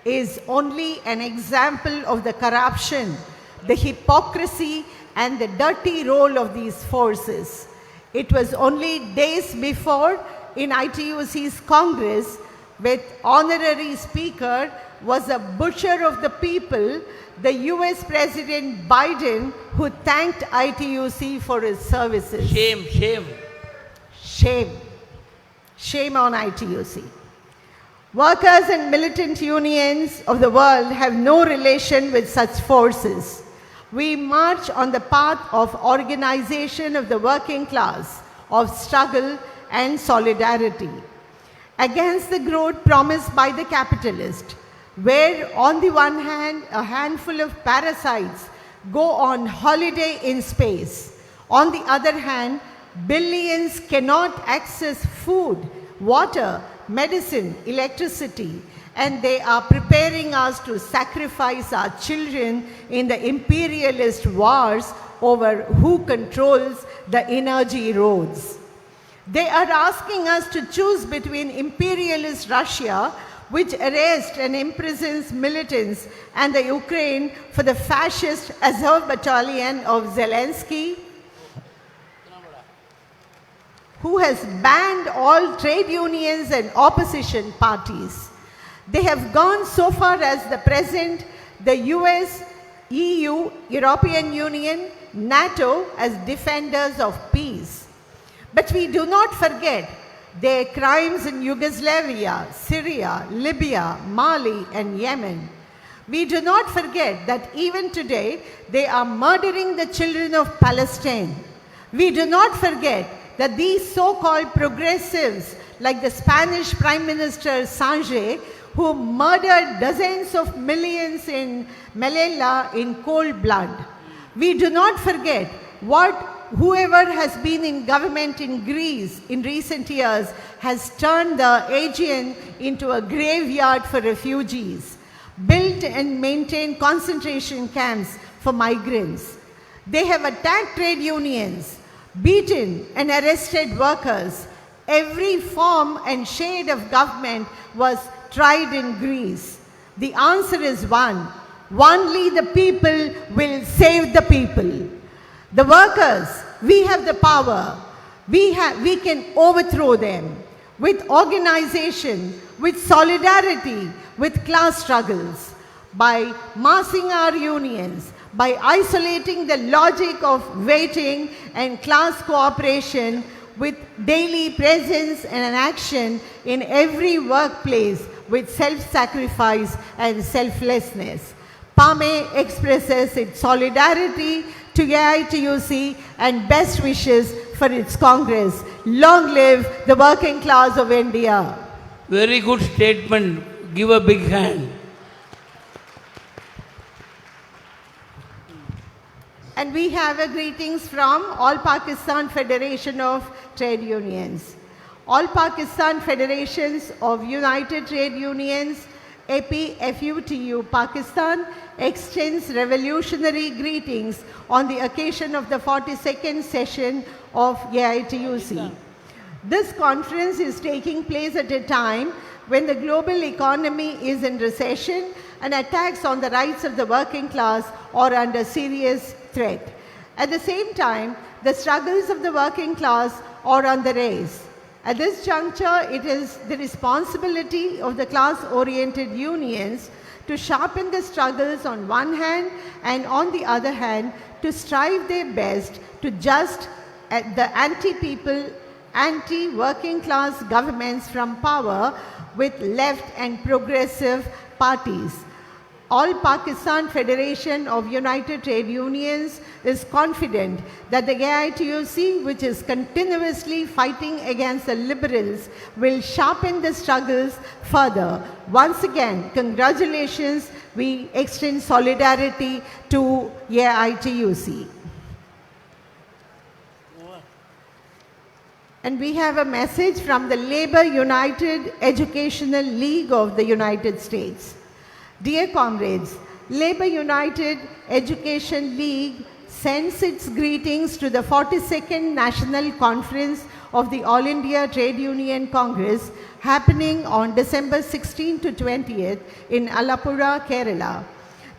is only an example of the corruption, the hypocrisy, and the dirty role of these forces. It was only days before in ITUC's Congress, with honorary speaker was a butcher of the people, the US President Biden, who thanked ITUC for his services. Shame, shame. Shame. Shame on ITUC. Workers and militant unions of the world have no relation with such forces. We march on the path of organization of the working class, of struggle and solidarity, against the growth promised by the capitalist, where on the one hand, a handful of parasites go on holiday in space. On the other hand, billions cannot access food, water, medicine, electricity, and they are preparing us to sacrifice our children in the imperialist wars over who controls the energy roads. They are asking us to choose between imperialist Russia, which arrests and imprisons militants, and the Ukraine for the fascist Azov battalion of Zelensky, who has banned all trade unions and opposition parties. They have gone so far as the present, the US, EU, European Union, NATO as defenders of peace. But we do not forget their crimes in Yugoslavia, Syria, Libya, Mali, and Yemen. We do not forget that even today they are murdering the children of Palestine. We do not forget that these so-called progressives, like the Spanish Prime Minister Sánchez, who murdered dozens of millions in Melilla in cold blood. We do not forget what whoever has been in government in Greece in recent years has turned the Aegean into a graveyard for refugees, built and maintained concentration camps for migrants. They have attacked trade unions, beaten and arrested workers. Every form and shade of government was tried in Greece. The answer is one. Only the people will save the people. The workers, we have the power. We can overthrow them with organization, with solidarity, with class struggles, by massing our unions, by isolating the logic of waiting and class cooperation, with daily presence and action in every workplace, with self-sacrifice and selflessness. PAME expresses its solidarity to AITUC and best wishes for its Congress. Long live the working class of India. Very good statement. Give a big hand. And we have a greetings from All Pakistan Federation of Trade Unions. All Pakistan Federations of United Trade Unions, APFUTU Pakistan, extends revolutionary greetings on the occasion of the 42nd session of AITUC. This conference is taking place at a time when the global economy is in recession and attacks on the rights of the working class are under serious threat. At the same time, the struggles of the working class are on the rise. At this juncture, it is the responsibility of the class-oriented unions to sharpen the struggles on one hand and on the other hand to strive their best to just the anti-people, anti-working class governments from power with left and progressive parties. All Pakistan Federation of United Trade Unions is confident that the AITUC, which is continuously fighting against the liberals, will sharpen the struggles further. Once again, congratulations. We extend solidarity to AITUC. And we have a message from the Labor United Educational League of the United States. Dear comrades, Labor United Education League sends its greetings to the 42nd National Conference of the All India Trade Union Congress happening on December 16 to 20th in Alappuzha, Kerala.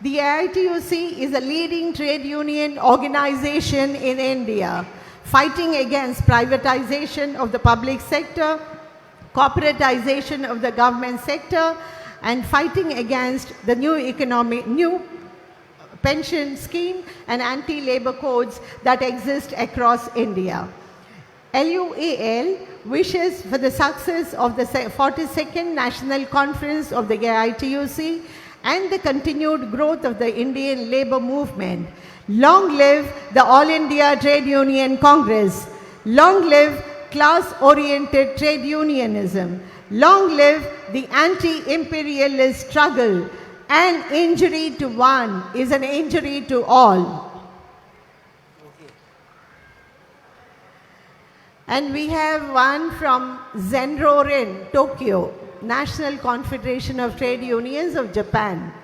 The AITUC is a leading trade union organization in India, fighting against privatization of the public sector, corporatization of the government sector, and fighting against the new pension scheme and anti-labor codes that exist across India. LUAL wishes for the success of the 42nd National Conference of the AITUC and the continued growth of the Indian labor movement. Long live the All India Trade Union Congress. Long live class-oriented trade unionism. Long live the anti-imperialist struggle. An injury to one is an injury to all. And we have one from Zenroren, Tokyo, National Confederation of Trade Unions of Japan.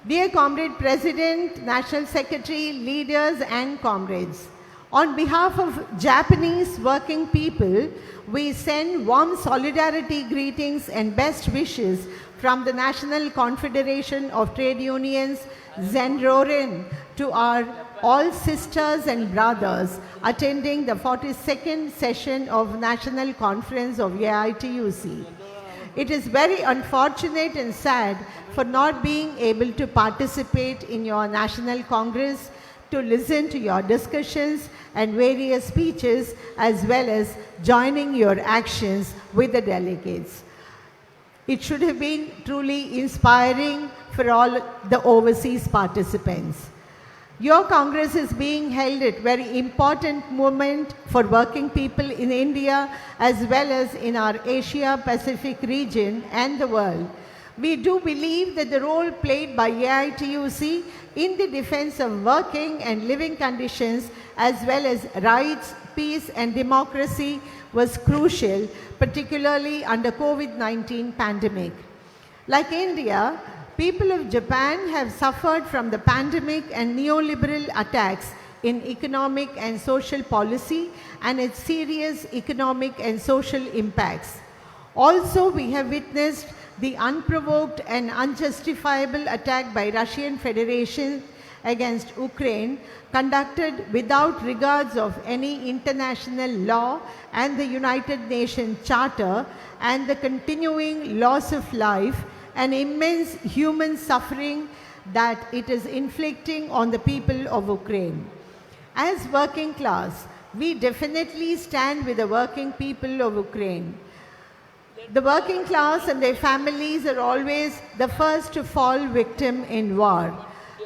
Dear Comrade President, National Secretary, leaders and comrades, on behalf of Japanese working people, we send warm solidarity greetings and best wishes from the National Confederation of Trade Unions, Zenroren, to our all sisters and brothers attending the 42nd session of National Conference of AITUC. It is very unfortunate and sad for not being able to participate in your National Congress, to listen to your discussions and various speeches, as well as joining your actions with the delegates. It should have been truly inspiring for all the overseas participants. Your Congress is being held at a very important moment for working people in India as well as in our Asia-Pacific region and the world. We do believe that the role played by AITUC in the defense of working and living conditions as well as rights, peace and democracy was crucial, particularly under COVID-19 pandemic. Like India, people of Japan have suffered from the pandemic and neoliberal attacks in economic and social policy and its serious economic and social impacts. Also, we have witnessed the unprovoked and unjustifiable attack by Russian Federation against Ukraine, conducted without regards of any international law and the United Nations Charter, and the continuing loss of life and immense human suffering that it is inflicting on the people of Ukraine. As working class, we definitely stand with the working people of Ukraine. The working class and their families are always the first to fall victim in war.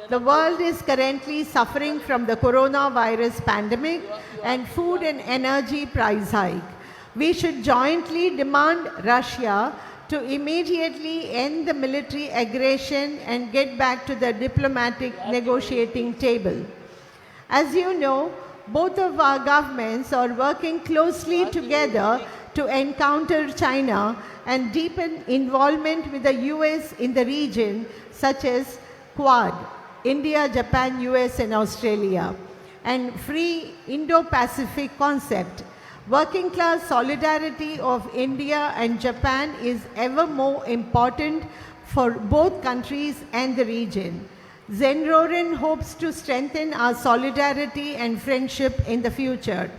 The world is currently suffering from the coronavirus pandemic and food and energy price hike. We should jointly demand Russia to immediately end the military aggression and get back to the diplomatic negotiating table. As you know, both of our governments are working closely together to encounter China and deepen involvement with the US in the region, such as Quad, India, Japan, US and Australia, and free Indo-Pacific concept. Working class solidarity of India and Japan is ever more important for both countries and the region. Zenroren hopes to strengthen our solidarity and friendship in the future.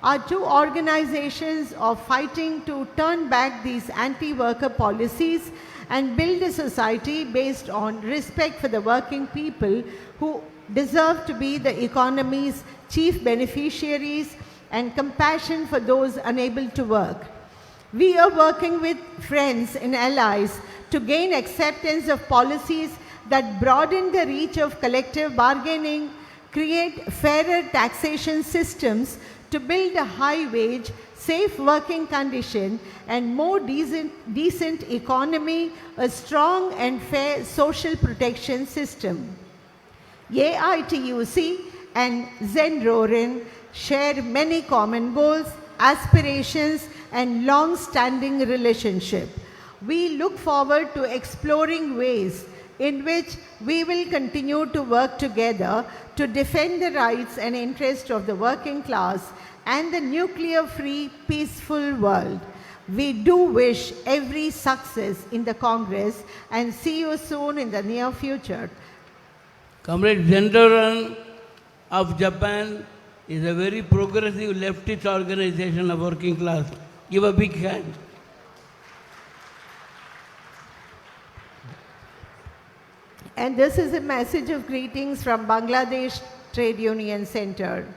Our two organizations are fighting to turn back these anti-worker policies and build a society based on respect for the working people who deserve to be the economy's chief beneficiaries and compassion for those unable to work. We are working with friends and allies to gain acceptance of policies that broaden the reach of collective bargaining, create fairer taxation systems to build a high-wage, safe working condition and more decent economy, a strong and fair social protection system. AITUC and Zenroren share many common goals. aspirations, and long-standing relationship. We look forward to exploring ways in which we will continue to work together to defend the rights and interests of the working class and the nuclear-free, peaceful world. We do wish every success in the Congress and see you soon in the near future. Comrade Zendoran of Japan is a very progressive leftist organization of working class. Give a big hand. And this is a message of greetings from Bangladesh Trade Union Center.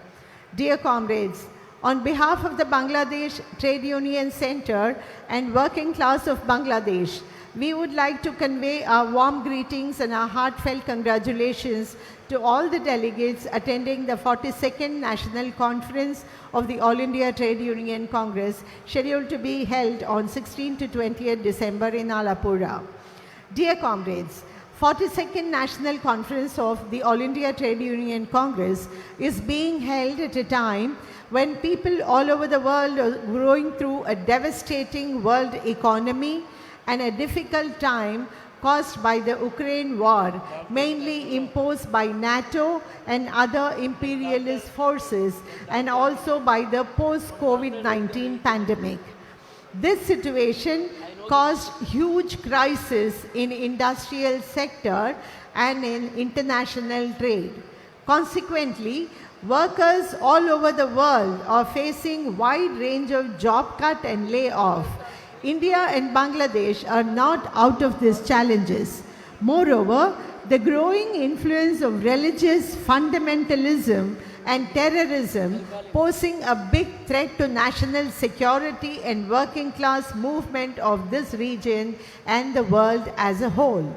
Dear comrades, on behalf of the Bangladesh Trade Union Center and working class of Bangladesh, we would like to convey our warm greetings and our heartfelt congratulations to all the delegates attending the 42nd National Conference of the All India Trade Union Congress, scheduled to be held on 16 to 20th December in Alappuzha. Dear comrades, 42nd National Conference of the All India Trade Union Congress is being held at a time when people all over the world are going through a devastating world economy and a difficult time caused by the Ukraine war, mainly imposed by NATO and other imperialist forces, and also by the post-COVID-19 pandemic. This situation caused huge crisis in industrial sector and in international trade. Consequently, workers all over the world are facing wide range of job cut and layoff. India and Bangladesh are not out of these challenges. Moreover, the growing influence of religious fundamentalism and terrorism posing a big threat to national security and working class movement of this region and the world as a whole.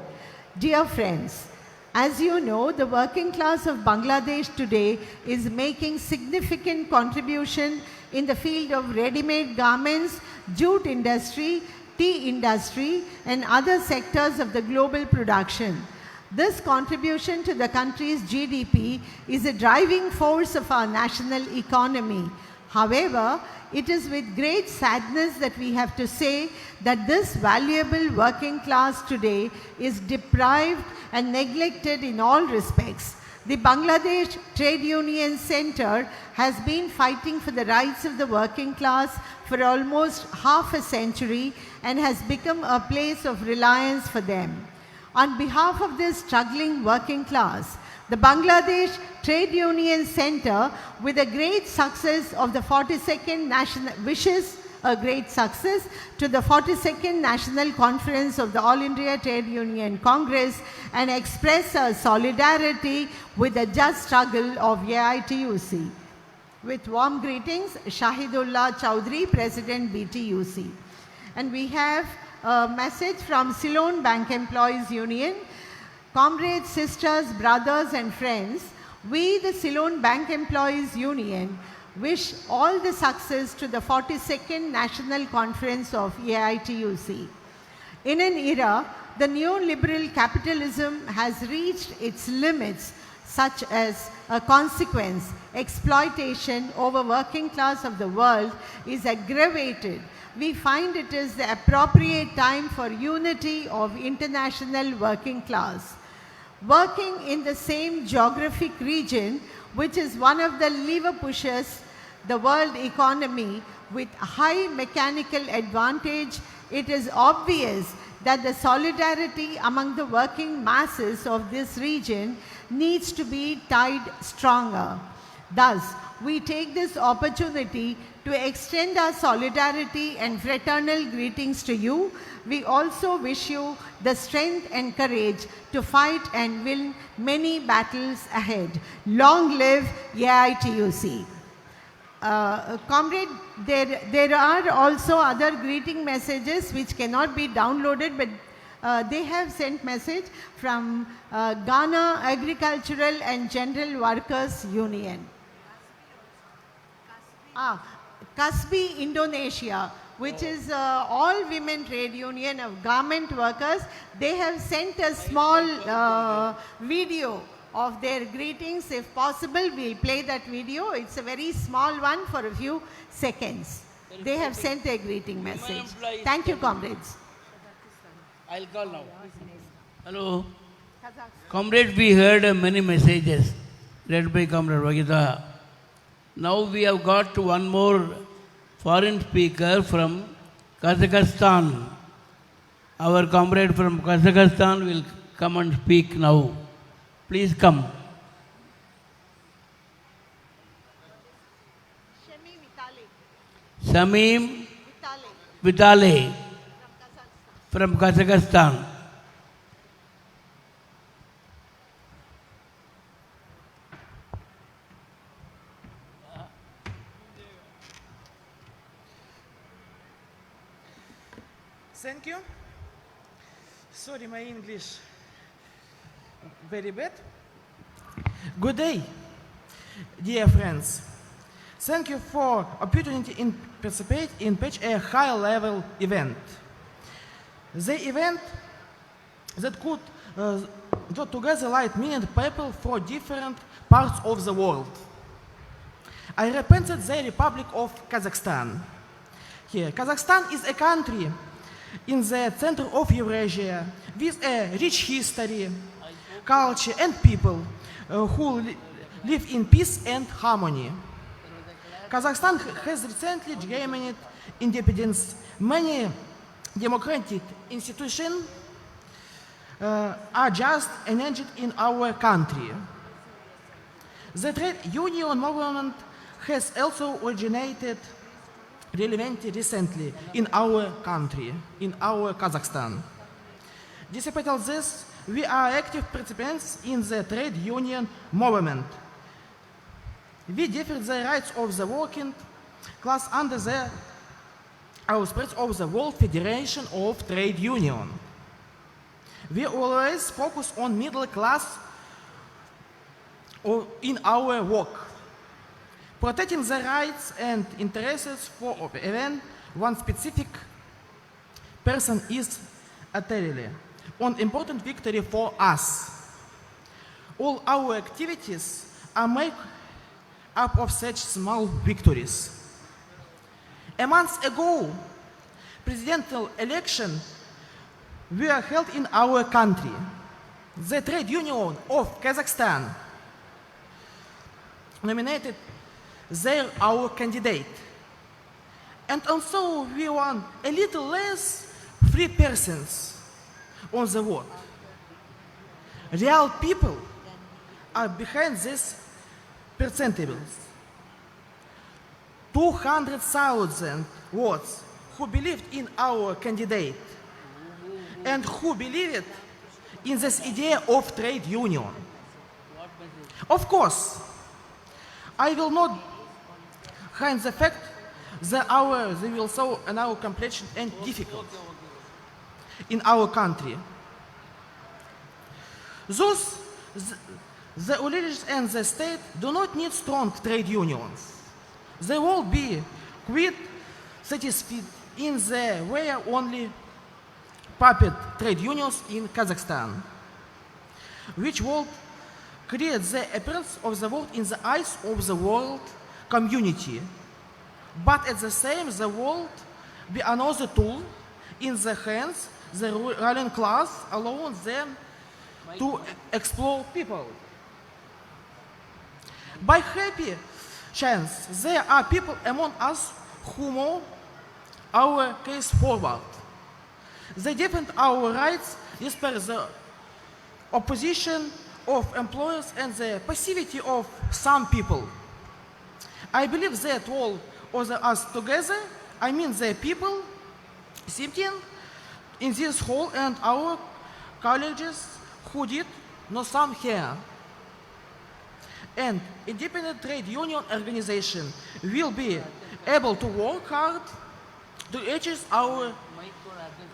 Dear friends, as you know, the working class of Bangladesh today is making significant contribution in the field of ready-made garments, jute industry, tea industry, and other sectors of the global production. This contribution to the country's GDP is a driving force of our national economy. However, it is with great sadness that we have to say that this valuable working class today is deprived and neglected in all respects. The Bangladesh Trade Union Center has been fighting for the rights of the working class for almost half a century and has become a place of reliance for them. On behalf of this struggling working class, the Bangladesh Trade Union Center, with a great success of the 42nd National, wishes a great success to the 42nd National Conference of the All India Trade Union Congress and express our solidarity with the just struggle of AITUC. With warm greetings, Shahidullah Chowdhury, President BTUC. And we have a message from Ceylon Bank Employees Union. Comrades, sisters, brothers and friends, we the Ceylon Bank Employees Union wish all the success to the 42nd National Conference of AITUC. In an era, the neoliberal capitalism has reached its limits, such as a consequence, exploitation over working class of the world is aggravated. We find it is the appropriate time for unity of international working class. Working in the same geographic region, which is one of the lever pushers the world economy with high mechanical advantage, it is obvious that the solidarity among the working masses of this region needs to be tied stronger. Thus, we take this opportunity to extend our solidarity and fraternal greetings to you. We also wish you the strength and courage to fight and win many battles ahead. Long live AITUC. Comrade, there are also other greeting messages which cannot be downloaded, but they have sent message from Ghana Agricultural and General Workers Union. Kasbi, Indonesia, which is all women trade union of garment workers. They have sent a small video of their greetings. If possible, we'll play that video. It's a very small one for a few seconds. They have sent their greeting message. Thank you, comrades. I'll call now. Hello. Comrade, we heard many messages read by Comrade Vagita. Now we have got one more foreign speaker from Kazakhstan. Our comrade from Kazakhstan will come and speak now. Please come. Shamim Vitale from Kazakhstan. Thank you. Sorry, my English very bad. Good day, dear friends. Thank you for opportunity in participate in such a high-level event. The event that could draw together like-minded people from different parts of the world. I represent the Republic of Kazakhstan. Here, Kazakhstan is a country in the center of Eurasia with a rich history, culture and people who live in peace and harmony. Kazakhstan has recently gained independence. Many democratic institutions are just emerged in our country. The trade union movement has also originated relevantly recently in our country, in our Kazakhstan. Despite all this, we are active participants in the trade union movement. We defend the rights of the working class under the auspices of the World Federation of Trade Union. We always focus on middle class in our work. Protecting the rights and interests for even one specific person is entirely an important victory for us. All our activities are made up of such small victories. A month ago, presidential elections were held in our country. The Trade Union of Kazakhstan nominated our candidate. And also we won a little less 3 persons on the vote. Real people are behind these percentages. 200,000 votes who believed in our candidate and who believed in this idea of trade union. Of course, I will not hide the fact that they will show an our complexion and difficult in our country. Thus, the religions and the state do not need strong trade unions. They will be quite satisfied in the way only puppet trade unions in Kazakhstan, which will create the appearance of the world in the eyes of the world community. But at the same, the world be another tool in the hands the ruling class, allowing them to explore people. By happy chance, there are people among us who move our case forward. They defend our rights despite the opposition of employers and the passivity of some people. I believe that all of us together, I mean the people sitting in this hall and our colleagues who did not some here, and independent trade union organization will be able to work hard to achieve our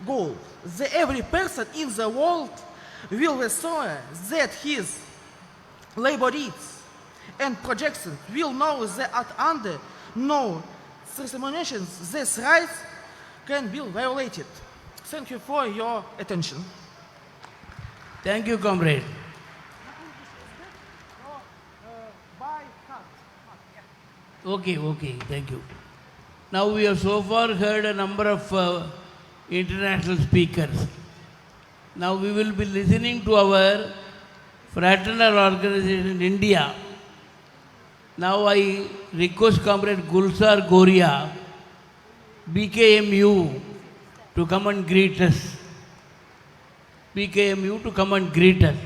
goal. That every person in the world will ensure that his labor needs and projections will know that under no discriminations these rights can be violated. Thank you for your attention. Thank you, comrade. Okay, okay, thank you. Now we have so far heard a number of international speakers. Now we will be listening to our fraternal organization in India. Now I request Comrade Gulsar Goria, BKMU, to come and greet us. BKMU to come and greet us.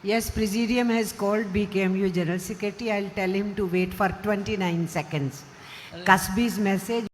Yes, Presidium has called BKMU General Secretary. I'll tell him to wait for 29 seconds. Kasbi's message